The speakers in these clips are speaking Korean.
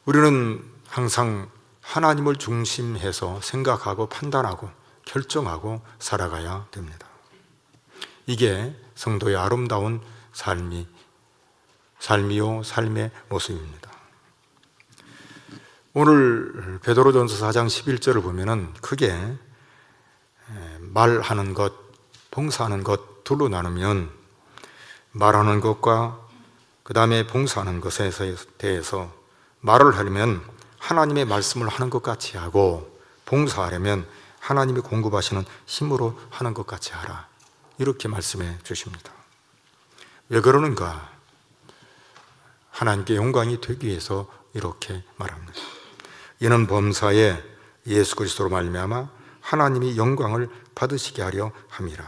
우리는 항상 하나님을 중심해서 생각하고 판단하고 결정하고 살아가야 됩니다. 이게 성도의 아름다운 삶이요 삶의 모습입니다. 오늘 베드로전서 4장 11절을 보면은 크게 말하는 것, 봉사하는 것 둘로 나누면 말하는 것과 그 다음에 봉사하는 것에 대해서 말을 하려면 하나님의 말씀을 하는 것 같이 하고 봉사하려면 하나님이 공급하시는 힘으로 하는 것 같이 하라, 이렇게 말씀해 주십니다. 왜 그러는가? 하나님께 영광이 되기 위해서 이렇게 말합니다. 이는 범사에 예수 그리스도로 말미암아 하나님이 영광을 받으시게 하려 함이라.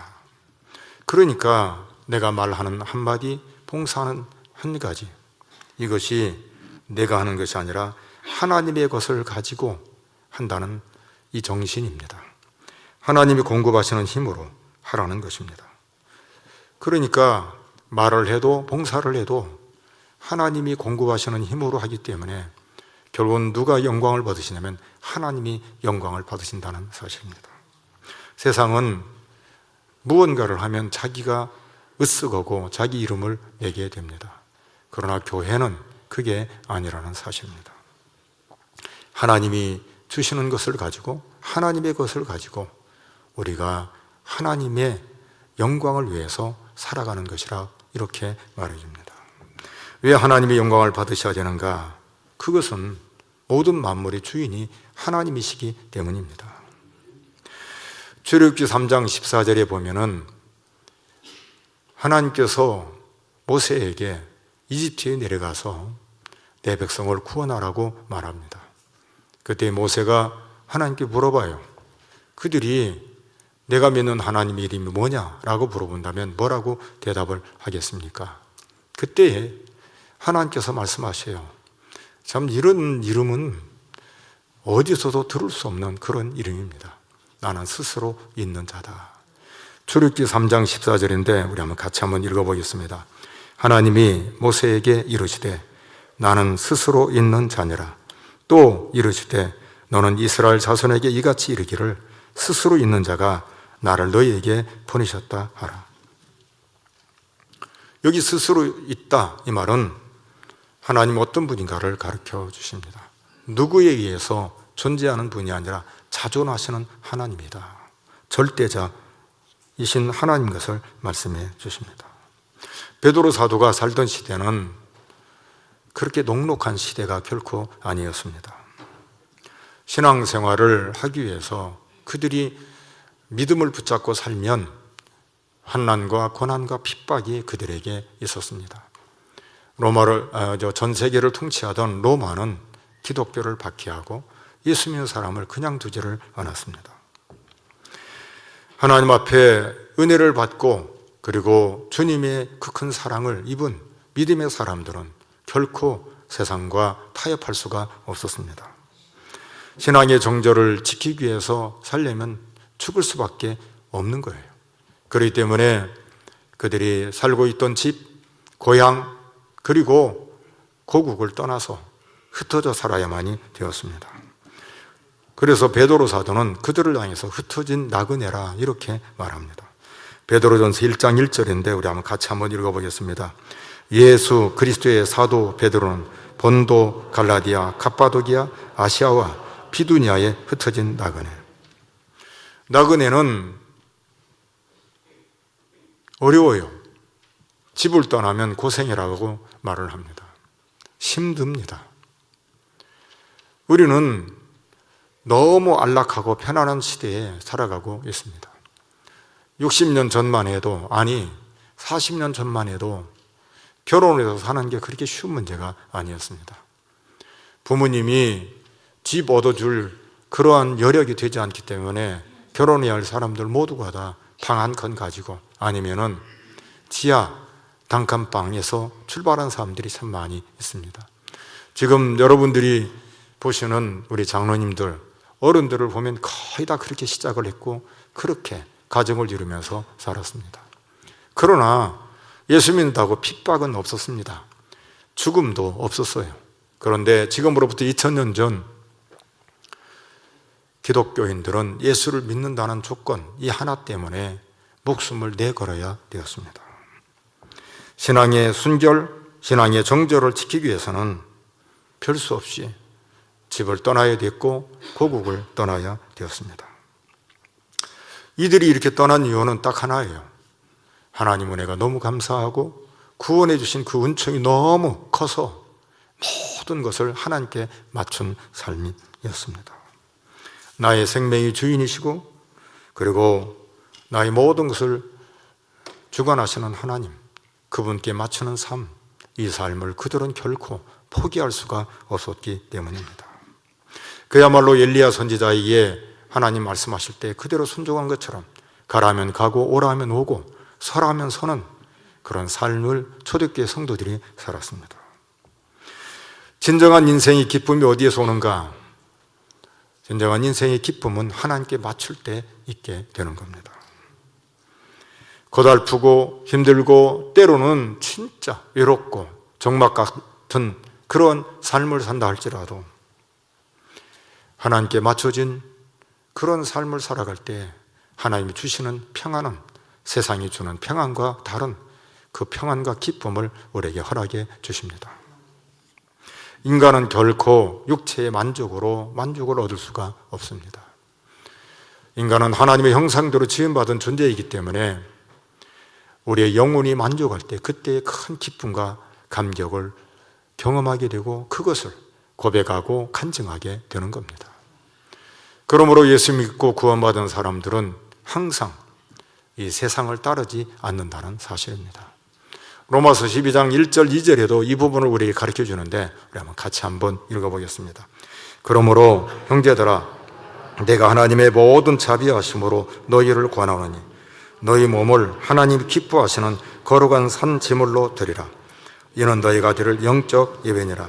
그러니까 내가 말하는 한마디, 봉사하는 한 가지, 이것이 내가 하는 것이 아니라 하나님의 것을 가지고 한다는 이 정신입니다. 하나님이 공급하시는 힘으로 하라는 것입니다. 그러니까 말을 해도 봉사를 해도 하나님이 공급하시는 힘으로 하기 때문에 결국은 누가 영광을 받으시냐면 하나님이 영광을 받으신다는 사실입니다. 세상은 무언가를 하면 자기가 으쓱하고 자기 이름을 내게 됩니다. 그러나 교회는 그게 아니라는 사실입니다. 하나님이 주시는 것을 가지고 하나님의 것을 가지고 우리가 하나님의 영광을 위해서 살아가는 것이라 이렇게 말해줍니다. 왜 하나님의 영광을 받으셔야 되는가? 그것은 모든 만물의 주인이 하나님이시기 때문입니다. 출애굽기 3장 14절에 보면은 하나님께서 모세에게 이집트에 내려가서 내 백성을 구원하라고 말합니다. 그때 모세가 하나님께 물어봐요. 그들이 내가 믿는 하나님의 이름이 뭐냐라고 물어본다면 뭐라고 대답을 하겠습니까? 그때 하나님께서 말씀하셔요. 참 이런 이름은 어디서도 들을 수 없는 그런 이름입니다. 나는 스스로 있는 자다. 출애굽기 3장 14절인데 우리 같이 한번 읽어보겠습니다. 하나님이 모세에게 이르시되 나는 스스로 있는 자니라. 또 이르시되 너는 이스라엘 자손에게 이같이 이르기를 스스로 있는 자가 나를 너희에게 보내셨다 하라. 여기 스스로 있다, 이 말은 하나님 어떤 분인가를 가르쳐 주십니다. 누구에 의해서 존재하는 분이 아니라 자존하시는 하나님이다. 절대자이신 하나님 것을 말씀해 주십니다. 베드로 사도가 살던 시대는 그렇게 녹록한 시대가 결코 아니었습니다. 신앙생활을 하기 위해서 그들이 믿음을 붙잡고 살면 환난과 고난과 핍박이 그들에게 있었습니다. 전 세계를 통치하던 로마는 기독교를 박해하고 예수 믿는 사람을 그냥 두지를 않았습니다. 하나님 앞에 은혜를 받고 그리고 주님의 그 큰 사랑을 입은 믿음의 사람들은 결코 세상과 타협할 수가 없었습니다. 신앙의 정절을 지키기 위해서 살려면 죽을 수밖에 없는 거예요. 그렇기 때문에 그들이 살고 있던 집, 고향, 그리고 고국을 떠나서 흩어져 살아야만이 되었습니다. 그래서 베드로 사도는 그들을 향해서 흩어진 나그네라 이렇게 말합니다. 베드로전서 1장 1절인데 우리 같이 한번 읽어보겠습니다. 예수 그리스도의 사도 베드로는 본도, 갈라디아, 갑바도기아, 아시아와 비두니아에 흩어진 나그네. 나그네는 어려워요. 집을 떠나면 고생이라고 말을 합니다. 힘듭니다. 우리는 너무 안락하고 편안한 시대에 살아가고 있습니다. 60년 전만 해도, 아니 40년 전만 해도 결혼을 해서 사는 게 그렇게 쉬운 문제가 아니었습니다. 부모님이 집 얻어줄 그러한 여력이 되지 않기 때문에 결혼해야 할 사람들 모두가 다 방 한 칸 가지고 아니면은 지하 단칸방에서 출발한 사람들이 참 많이 있습니다. 지금 여러분들이 보시는 우리 장로님들, 어른들을 보면 거의 다 그렇게 시작을 했고 그렇게 가정을 이루면서 살았습니다. 그러나 예수 믿는다고 핍박은 없었습니다. 죽음도 없었어요. 그런데 지금으로부터 2000년 전 기독교인들은 예수를 믿는다는 조건 이 하나 때문에 목숨을 내걸어야 되었습니다. 신앙의 순결, 신앙의 정절을 지키기 위해서는 별 수 없이 집을 떠나야 됐고 고국을 떠나야 되었습니다. 이들이 이렇게 떠난 이유는 딱 하나예요. 하나님 은혜가 너무 감사하고 구원해 주신 그 은총이 너무 커서 모든 것을 하나님께 맞춘 삶이었습니다. 나의 생명의 주인이시고 그리고 나의 모든 것을 주관하시는 하나님, 그분께 맞추는 삶, 이 삶을 그들은 결코 포기할 수가 없었기 때문입니다. 그야말로 엘리야 선지자에게 하나님 말씀하실 때 그대로 순종한 것처럼 가라면 가고 오라면 오고 서라면 서는 그런 삶을 초대교회 성도들이 살았습니다. 진정한 인생의 기쁨이 어디에서 오는가? 진정한 인생의 기쁨은 하나님께 맞출 때 있게 되는 겁니다. 고달프고 힘들고 때로는 진짜 외롭고 적막 같은 그런 삶을 산다 할지라도 하나님께 맞춰진 그런 삶을 살아갈 때 하나님이 주시는 평안은 세상이 주는 평안과 다른 그 평안과 기쁨을 우리에게 허락해 주십니다. 인간은 결코 육체의 만족으로 만족을 얻을 수가 없습니다. 인간은 하나님의 형상대로 지음받은 존재이기 때문에 우리의 영혼이 만족할 때 그때의 큰 기쁨과 감격을 경험하게 되고 그것을 고백하고 간증하게 되는 겁니다. 그러므로 예수 믿고 구원받은 사람들은 항상 이 세상을 따르지 않는다는 사실입니다. 로마서 12장 1절 2절에도 이 부분을 우리에게 가르쳐 주는데 우리 한번 같이 한번 읽어보겠습니다. 그러므로 형제들아 내가 하나님의 모든 자비하심으로 너희를 권하노니 너희 몸을 하나님이 기뻐하시는 거룩한 산 제물로 드리라. 이는 너희가 드릴 영적 예배니라.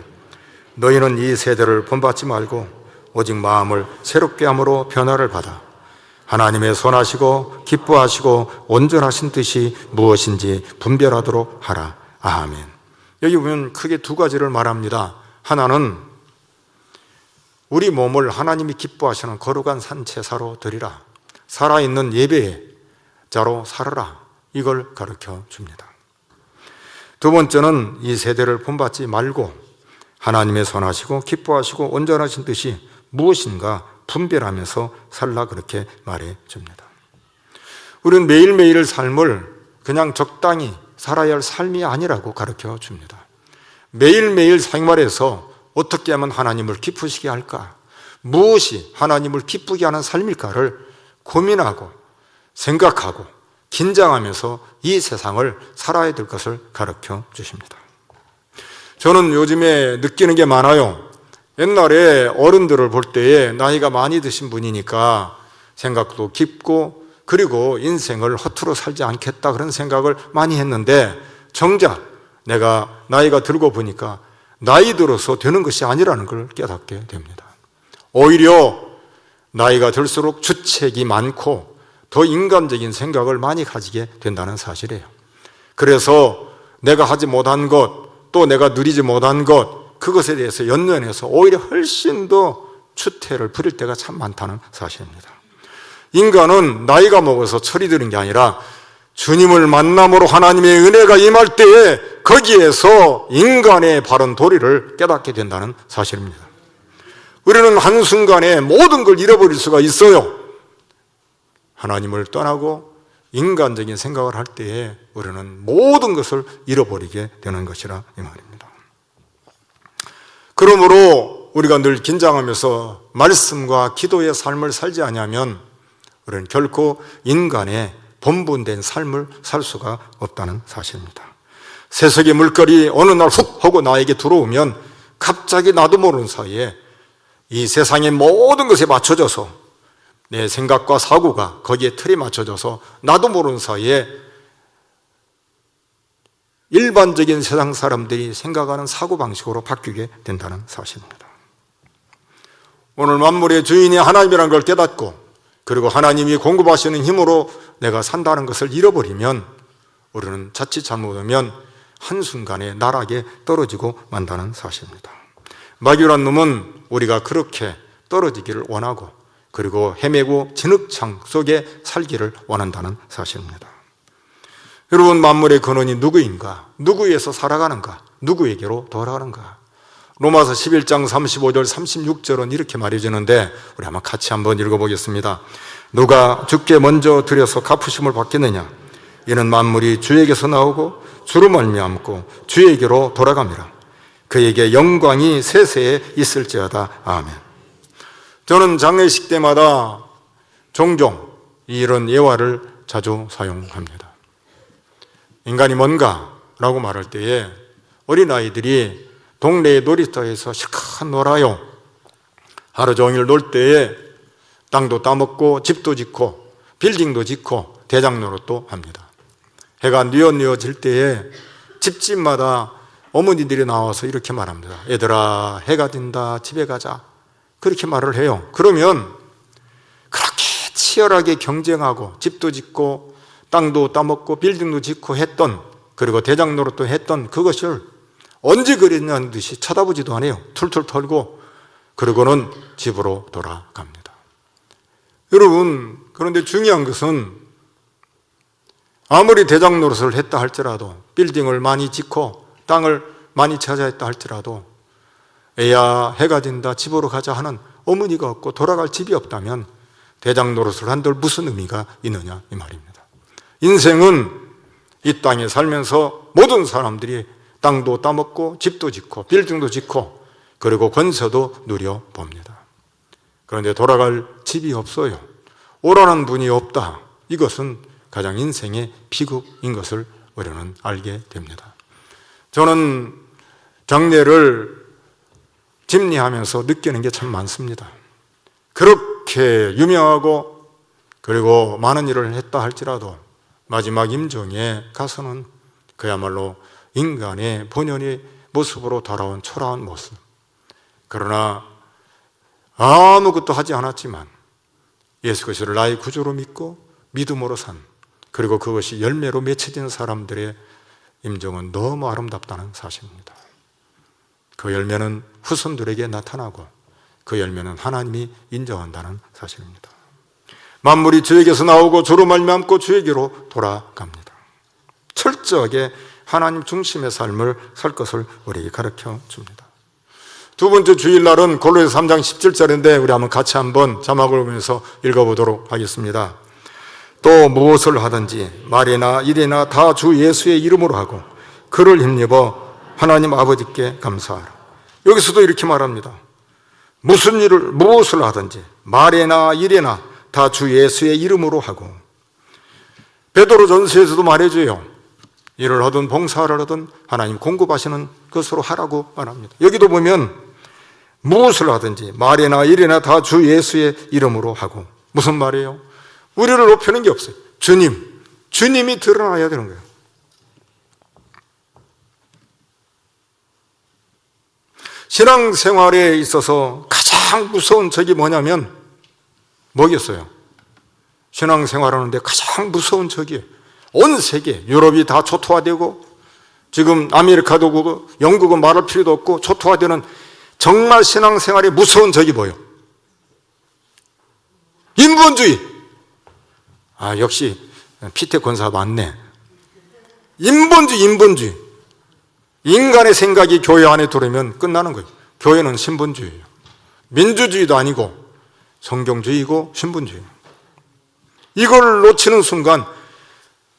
너희는 이 세대를 본받지 말고 오직 마음을 새롭게 함으로 변화를 받아 하나님의 선하시고 기뻐하시고 온전하신 뜻이 무엇인지 분별하도록 하라. 아멘. 여기 보면 크게 두 가지를 말합니다. 하나는 우리 몸을 하나님이 기뻐하시는 거룩한 산제사로 드리라. 살아있는 예배자로 살아라. 이걸 가르쳐 줍니다. 두 번째는 이 세대를 본받지 말고 하나님의 선하시고 기뻐하시고 온전하신 뜻이 무엇인가 분별하면서 살라 그렇게 말해 줍니다. 우리는 매일매일 삶을 그냥 적당히 살아야 할 삶이 아니라고 가르쳐 줍니다. 매일매일 생활에서 어떻게 하면 하나님을 기쁘시게 할까? 무엇이 하나님을 기쁘게 하는 삶일까를 고민하고 생각하고 긴장하면서 이 세상을 살아야 될 것을 가르쳐 주십니다. 저는 요즘에 느끼는 게 많아요. 옛날에 어른들을 볼 때에 나이가 많이 드신 분이니까 생각도 깊고 그리고 인생을 허투루 살지 않겠다 그런 생각을 많이 했는데 정작 내가 나이가 들고 보니까 나이 들어서 되는 것이 아니라는 걸 깨닫게 됩니다. 오히려 나이가 들수록 주책이 많고 더 인간적인 생각을 많이 가지게 된다는 사실이에요. 그래서 내가 하지 못한 것, 또 내가 누리지 못한 것, 그것에 대해서 연연해서 오히려 훨씬 더 추태를 부릴 때가 참 많다는 사실입니다. 인간은 나이가 먹어서 철이 드는 게 아니라 주님을 만남으로 하나님의 은혜가 임할 때에 거기에서 인간의 바른 도리를 깨닫게 된다는 사실입니다. 우리는 한순간에 모든 걸 잃어버릴 수가 있어요. 하나님을 떠나고 인간적인 생각을 할 때에 우리는 모든 것을 잃어버리게 되는 것이라 이 말입니다. 그러므로 우리가 늘 긴장하면서 말씀과 기도의 삶을 살지 않으면 우리는 결코 인간의 본분된 삶을 살 수가 없다는 사실입니다. 세속의 물결이 어느 날 훅 하고 나에게 들어오면 갑자기 나도 모르는 사이에 이 세상의 모든 것에 맞춰져서 내 생각과 사고가 거기에 틀에 맞춰져서 나도 모르는 사이에 일반적인 세상 사람들이 생각하는 사고방식으로 바뀌게 된다는 사실입니다. 오늘 만물의 주인이 하나님이라는 걸 깨닫고 그리고 하나님이 공급하시는 힘으로 내가 산다는 것을 잃어버리면 우리는 자칫 잘못하면 한순간에 나락에 떨어지고 만다는 사실입니다. 마귀란 놈은 우리가 그렇게 떨어지기를 원하고 그리고 헤매고 진흙창 속에 살기를 원한다는 사실입니다. 여러분, 만물의 근원이 누구인가? 누구에서 살아가는가? 누구에게로 돌아가는가? 로마서 11장 35절 36절은 이렇게 말해주는데 우리 한번 같이 한번 읽어보겠습니다. 누가 주께 먼저 드려서 갚으심을 받겠느냐? 이는 만물이 주에게서 나오고 주로 말미암고 주에게로 돌아갑니다. 그에게 영광이 세세에 있을지어다. 아멘. 저는 장례식 때마다 종종 이런 예화를 자주 사용합니다. 인간이 뭔가? 라고 말할 때에 어린아이들이 동네의 놀이터에서 실컷 놀아요. 하루 종일 놀 때에 땅도 따먹고 집도 짓고 빌딩도 짓고 대장노릇도 합니다. 해가 뉘어질 때에 집집마다 어머니들이 나와서 이렇게 말합니다. 얘들아, 해가 든다, 집에 가자. 그렇게 말을 해요. 그러면 그렇게 치열하게 경쟁하고 집도 짓고 땅도 따먹고 빌딩도 짓고 했던, 그리고 대장노릇도 했던 그것을 언제 그랬냐는 듯이 쳐다보지도 않아요. 툴툴 털고 그러고는 집으로 돌아갑니다. 여러분, 그런데 중요한 것은 아무리 대장노릇을 했다 할지라도, 빌딩을 많이 짓고 땅을 많이 차지했다 할지라도 애야, 해가 진다, 집으로 가자 하는 어머니가 없고 돌아갈 집이 없다면 대장노릇을 한들 무슨 의미가 있느냐 이 말입니다. 인생은 이 땅에 살면서 모든 사람들이 땅도 따먹고 집도 짓고 빌딩도 짓고 그리고 권세도 누려봅니다. 그런데 돌아갈 집이 없어요. 오라는 분이 없다. 이것은 가장 인생의 비극인 것을 우리는 알게 됩니다. 저는 장례를 집리하면서 느끼는 게 참 많습니다. 그렇게 유명하고 그리고 많은 일을 했다 할지라도 마지막 임종에 가서는 그야말로 인간의 본연의 모습으로 돌아온 초라한 모습. 그러나 아무것도 하지 않았지만 예수 그리스도를 나의 구주로 믿고 믿음으로 산, 그리고 그것이 열매로 맺혀진 사람들의 임종은 너무 아름답다는 사실입니다. 그 열매는 후손들에게 나타나고 그 열매는 하나님이 인정한다는 사실입니다. 만물이 주에게서 나오고 주로 말미암고 주에게로 돌아갑니다. 철저하게 하나님 중심의 삶을 살 것을 우리에게 가르쳐 줍니다. 두 번째 주일날은 골로새서 3장 17절인데 우리 한번 같이 한번 자막을 보면서 읽어보도록 하겠습니다. 또 무엇을 하든지 말이나 일이나 다 주 예수의 이름으로 하고 그를 힘입어 하나님 아버지께 감사하라. 여기서도 이렇게 말합니다. 무엇을 하든지 말이나 일이나 다 주 예수의 이름으로 하고. 베드로전서에서도 말해줘요. 일을 하든 봉사를 하든 하나님 공급하시는 것으로 하라고 말합니다. 여기도 보면 무엇을 하든지 말이나 일이나 다 주 예수의 이름으로 하고. 무슨 말이에요? 우리를 높이는 게 없어요. 주님이 드러나야 되는 거예요. 신앙생활에 있어서 가장 무서운 적이 뭐겠어요? 신앙생활하는데 가장 무서운 적이에요. 온 세계, 유럽이 다 초토화되고 지금 아메리카도 그거, 영국은 말할 필요도 없고 초토화되는 정말 신앙생활의 무서운 적이 뭐예요? 인본주의. 역시 피테 권사 맞네. 인본주의. 인간의 생각이 교회 안에 들어오면 끝나는 거예요. 교회는 신분주의예요. 민주주의도 아니고 성경주의고 신분주의. 이걸 놓치는 순간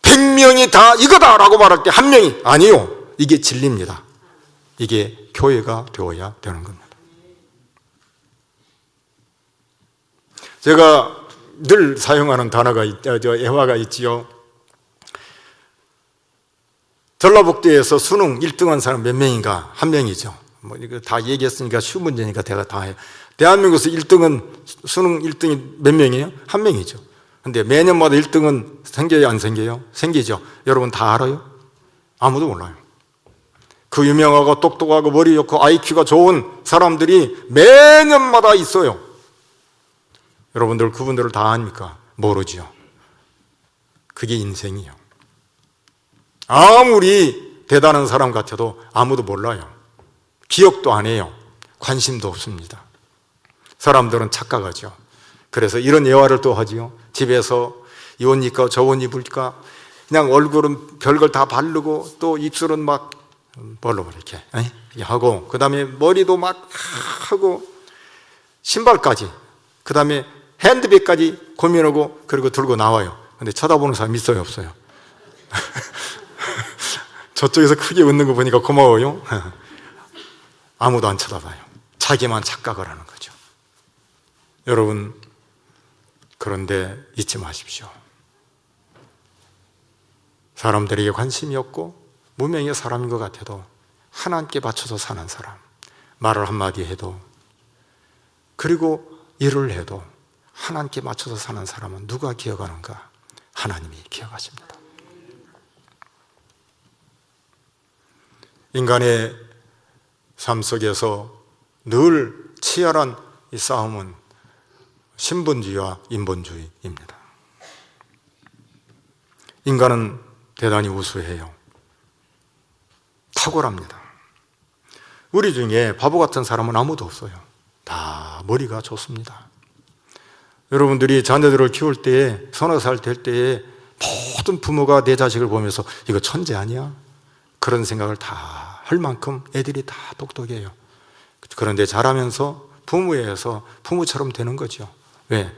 100명이 다 이거다라고 말할 때 한 명이 아니요. 이게 진리입니다. 이게 교회가 되어야 되는 겁니다. 제가 늘 사용하는 단어가 예화가 있지요. 전라북도에서 수능 1등한 사람 몇 명인가? 한 명이죠. 이거 다 얘기했으니까 쉬운 문제니까 제가 다 해요. 대한민국에서 1등은 수능 1등이 몇 명이에요? 한 명이죠. 근데 매년마다 1등은 생겨요, 안 생겨요? 생기죠. 여러분 다 알아요? 아무도 몰라요. 그 유명하고 똑똑하고 머리 좋고 IQ가 좋은 사람들이 매년마다 있어요. 여러분들 그분들을 다 아닙니까? 모르죠. 그게 인생이에요. 아무리 대단한 사람 같아도 아무도 몰라요. 기억도 안 해요. 관심도 없습니다. 사람들은 착각하죠. 그래서 이런 예화를 또 하지요. 집에서 이 옷 입을까 저 옷 입을까, 그냥 얼굴은 별걸 다 바르고 또 입술은 막 뭘로 이렇게 하고, 그 다음에 머리도 막 하고 신발까지, 그 다음에 핸드백까지 고민하고 그리고 들고 나와요. 근데 쳐다보는 사람 있어요, 없어요? 저쪽에서 크게 웃는 거 보니까 고마워요. 아무도 안 쳐다봐요. 자기만 착각을 하는 거죠. 여러분, 그런데 잊지 마십시오. 사람들에게 관심이 없고 무명의 사람인 것 같아도 하나님께 맞춰서 사는 사람, 말을 한마디 해도 그리고 일을 해도 하나님께 맞춰서 사는 사람은 누가 기억하는가? 하나님이 기억하십니다. 인간의 삶 속에서 늘 치열한 이 싸움은 신분주의와 인본주의입니다. 인간은 대단히 우수해요. 탁월합니다. 우리 중에 바보 같은 사람은 아무도 없어요. 다 머리가 좋습니다. 여러분들이 자녀들을 키울 때에, 서너 살 될 때에 모든 부모가 내 자식을 보면서 이거 천재 아니야? 그런 생각을 다 할 만큼 애들이 다 똑똑해요. 그런데 자라면서 부모에서 부모처럼 되는 거죠. 왜?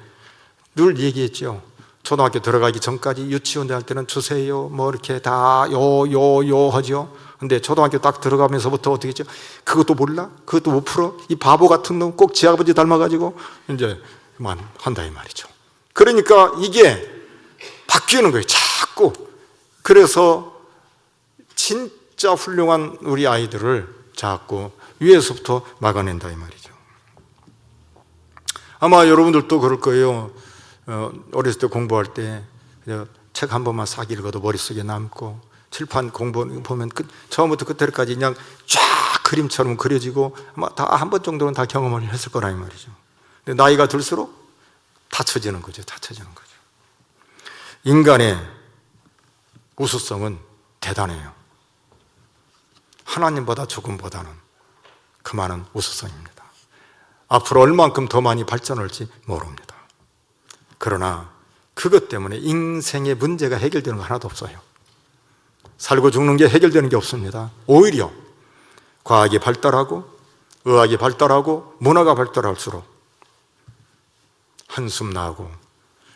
늘 얘기했죠. 초등학교 들어가기 전까지 유치원 할 때는 주세요 뭐 이렇게 다 요 하죠. 근데 초등학교 딱 들어가면서부터 어떻게 했죠? 그것도 몰라? 그것도 못 풀어? 이 바보 같은 놈 꼭 지 아버지 닮아가지고 이제 그만 한다 이 말이죠. 그러니까 이게 바뀌는 거예요, 자꾸. 그래서 진짜 훌륭한 우리 아이들을 자꾸 위에서부터 막아낸다 이 말이죠. 아마 여러분들도 그럴 거예요. 어렸을 때 공부할 때 책 한 번만 싹 읽어도 머릿속에 남고, 칠판 공부 보면 처음부터 끝까지 그냥 쫙 그림처럼 그려지고 아마 다 한 번 정도는 다 경험을 했을 거라 이 말이죠. 근데 나이가 들수록 닫혀지는 거죠. 닫혀지는 거죠. 인간의 우수성은 대단해요. 하나님보다 조금보다는 그 많은 우수성입니다. 앞으로 얼만큼 더 많이 발전할지 모릅니다. 그러나 그것 때문에 인생의 문제가 해결되는 거 하나도 없어요. 살고 죽는 게 해결되는 게 없습니다. 오히려 과학이 발달하고 의학이 발달하고 문화가 발달할수록 한숨 나고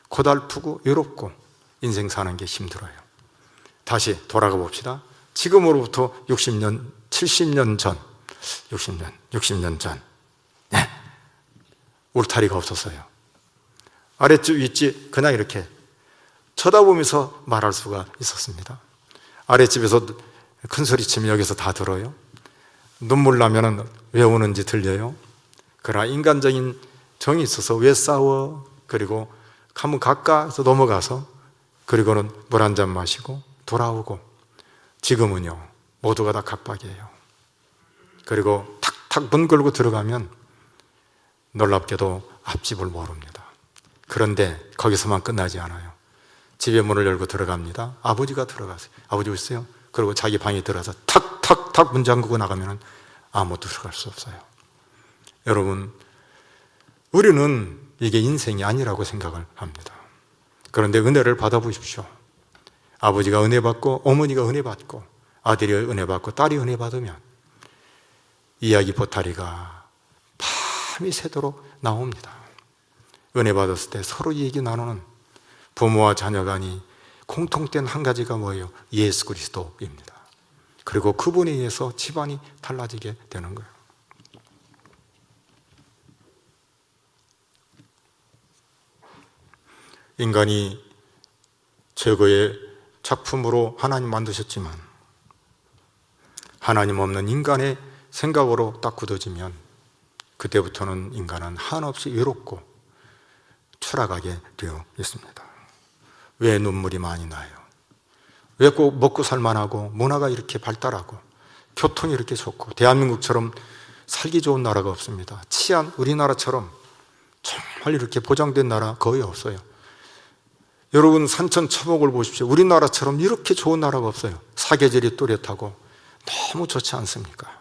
고달프고 외롭고 인생 사는 게 힘들어요. 다시 돌아가 봅시다. 지금으로부터 60년, 70년 전, 60년 전, 울타리가 없었어요. 아랫집, 윗집 그냥 이렇게 쳐다보면서 말할 수가 있었습니다. 아랫집에서 큰 소리 치면 여기서 다 들어요. 눈물 나면 왜 우는지 들려요. 그러나 인간적인 정이 있어서 왜 싸워? 그리고 한번 가까이서 넘어가서 그리고는 물 한 잔 마시고 돌아오고. 지금은요, 모두가 다 갑박이에요. 그리고 탁탁 문 걸고 들어가면 놀랍게도 앞집을 모릅니다. 그런데 거기서만 끝나지 않아요. 집의 문을 열고 들어갑니다. 아버지가 들어가세요. 아버지 오세요. 그리고 자기 방에 들어가서 탁탁탁 문 잠그고 나가면 아무도 들어갈 수 없어요. 여러분, 우리는 이게 인생이 아니라고 생각을 합니다. 그런데 은혜를 받아보십시오. 아버지가 은혜 받고 어머니가 은혜 받고 아들이 은혜 받고 딸이 은혜 받으면 이야기 보따리가 밤이 새도록 나옵니다. 은혜 받았을 때 서로 얘기 나누는 부모와 자녀 간이 공통된 한 가지가 뭐예요? 예수 그리스도입니다. 그리고 그분에 의해서 집안이 달라지게 되는 거예요. 인간이 최고의 작품으로 하나님 만드셨지만 하나님 없는 인간의 생각으로 딱 굳어지면 그때부터는 인간은 한없이 외롭고 추락하게 되어 있습니다. 왜 눈물이 많이 나요? 왜 꼭 먹고 살만하고 문화가 이렇게 발달하고 교통이 이렇게 좋고 대한민국처럼 살기 좋은 나라가 없습니다. 치안 우리나라처럼 정말 이렇게 보장된 나라 거의 없어요. 여러분 산천초목을 보십시오. 우리나라처럼 이렇게 좋은 나라가 없어요. 사계절이 또렷하고 너무 좋지 않습니까?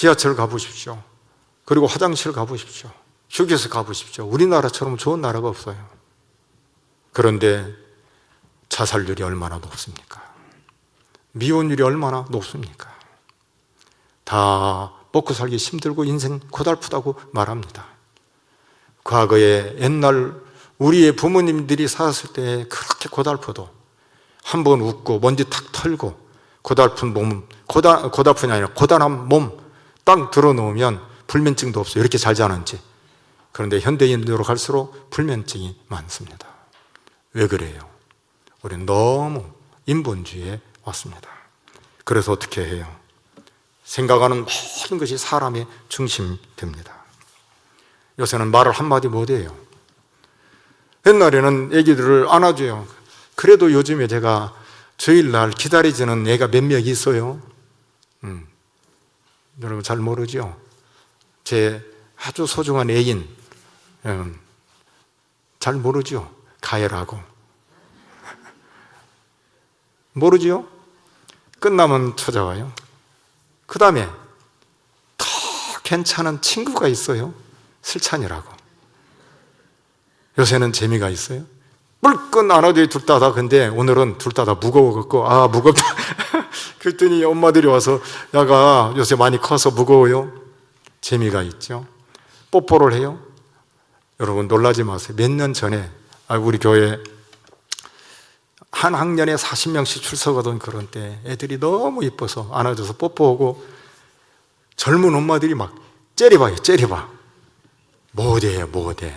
지하철 가보십시오. 그리고 화장실 가보십시오. 휴게소 가보십시오. 우리나라처럼 좋은 나라가 없어요. 그런데 자살률이 얼마나 높습니까? 미혼율이 얼마나 높습니까? 다 먹고 살기 힘들고 인생 고달프다고 말합니다. 과거에 옛날 우리의 부모님들이 살았을 때 그렇게 고달퍼도 한 번 웃고 먼지 탁 털고 고달픈 몸, 고달픈이 아니라 고단한 몸 딱 들어놓으면 불면증도 없어요. 이렇게 잘 자는지. 그런데 현대인으로 갈수록 불면증이 많습니다. 왜 그래요? 우리는 너무 인본주의에 왔습니다. 그래서 어떻게 해요? 생각하는 모든 것이 사람의 중심이 됩니다. 요새는 말을 한마디 못해요. 옛날에는 애기들을 안아줘요. 그래도 요즘에 제가 주일날 기다리지는 애가 몇 명 있어요. 여러분 잘 모르죠? 제 아주 소중한 애인 잘 모르죠? 가해라고 모르죠? 끝나면 찾아와요. 그 다음에 더 괜찮은 친구가 있어요. 슬찬이라고. 요새는 재미가 있어요. 물끈 안아줘요. 둘 다 다. 근데 오늘은 둘 다 다 무거워갖고 아 무겁다. 그랬더니 엄마들이 와서 야가 요새 많이 커서 무거워요. 재미가 있죠. 뽀뽀를 해요. 여러분 놀라지 마세요. 몇 년 전에 우리 교회 한 학년에 40명씩 출석하던 그런 때 애들이 너무 이뻐서 안아줘서 뽀뽀하고 젊은 엄마들이 막 째려봐요. 째려봐. 못해 못해.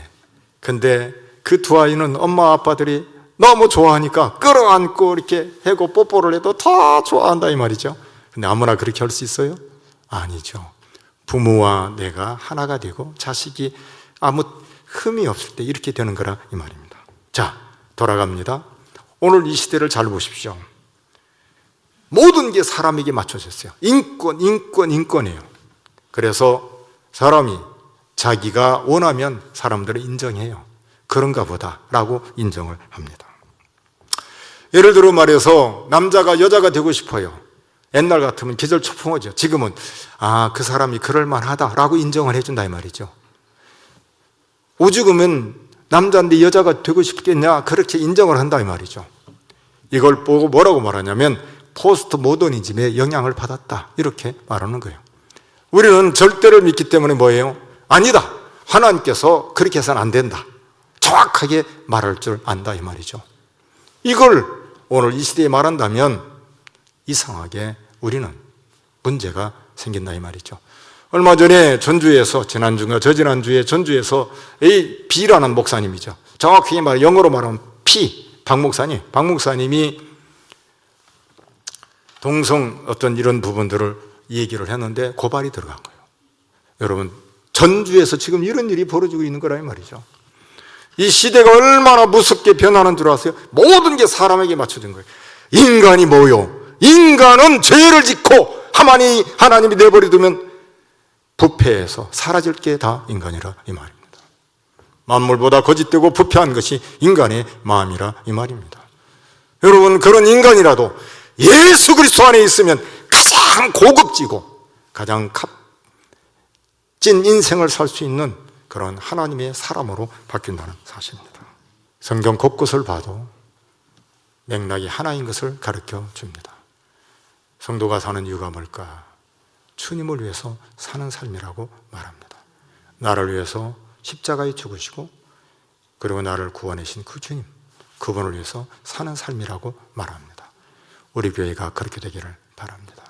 근데 그 두 아이는 엄마 아빠들이 너무 좋아하니까 끌어안고 이렇게 하고 뽀뽀를 해도 더 좋아한다 이 말이죠. 근데 아무나 그렇게 할 수 있어요? 아니죠. 부모와 내가 하나가 되고 자식이 아무 흠이 없을 때 이렇게 되는 거라 이 말입니다. 자, 돌아갑니다. 오늘 이 시대를 잘 보십시오. 모든 게 사람에게 맞춰졌어요. 인권이에요. 그래서 사람이 자기가 원하면 사람들은 인정해요. 그런가 보다라고 인정을 합니다. 예를 들어 말해서 남자가 여자가 되고 싶어요. 옛날 같으면 기절초풍하죠. 지금은 그 사람이 그럴만하다라고 인정을 해준다 이 말이죠. 오죽하면 남자인데 여자가 되고 싶겠냐 그렇게 인정을 한다 이 말이죠. 이걸 보고 뭐라고 말하냐면 포스트 모더니즘의 영향을 받았다 이렇게 말하는 거예요. 우리는 절대를 믿기 때문에 뭐예요? 아니다. 하나님께서 그렇게 해서는 안 된다. 정확하게 말할 줄 안다 이 말이죠. 이걸 오늘 이 시대에 말한다면 이상하게 우리는 문제가 생긴다 이 말이죠. 얼마 전에 전주에서 지난주인가 저지난주에 전주에서 B라는 목사님이죠. 정확히 영어로 말하면 P 박 목사님이 동성 어떤 이런 부분들을 얘기를 했는데 고발이 들어간 거예요. 여러분 전주에서 지금 이런 일이 벌어지고 있는 거라 이 말이죠. 이 시대가 얼마나 무섭게 변하는 줄 아세요? 모든 게 사람에게 맞춰진 거예요. 인간이 뭐요? 인간은 죄를 짓고 하나님이 내버려두면 부패해서 사라질 게 다 인간이라 이 말입니다. 만물보다 거짓되고 부패한 것이 인간의 마음이라 이 말입니다. 여러분 그런 인간이라도 예수 그리스도 안에 있으면 가장 고급지고 가장 값진 인생을 살 수 있는 그런 하나님의 사람으로 바뀐다는 사실입니다. 성경 곳곳을 봐도 맥락이 하나인 것을 가르쳐 줍니다. 성도가 사는 이유가 뭘까? 주님을 위해서 사는 삶이라고 말합니다. 나를 위해서 십자가에 죽으시고 그리고 나를 구원하신 그 주님, 그분을 위해서 사는 삶이라고 말합니다. 우리 교회가 그렇게 되기를 바랍니다.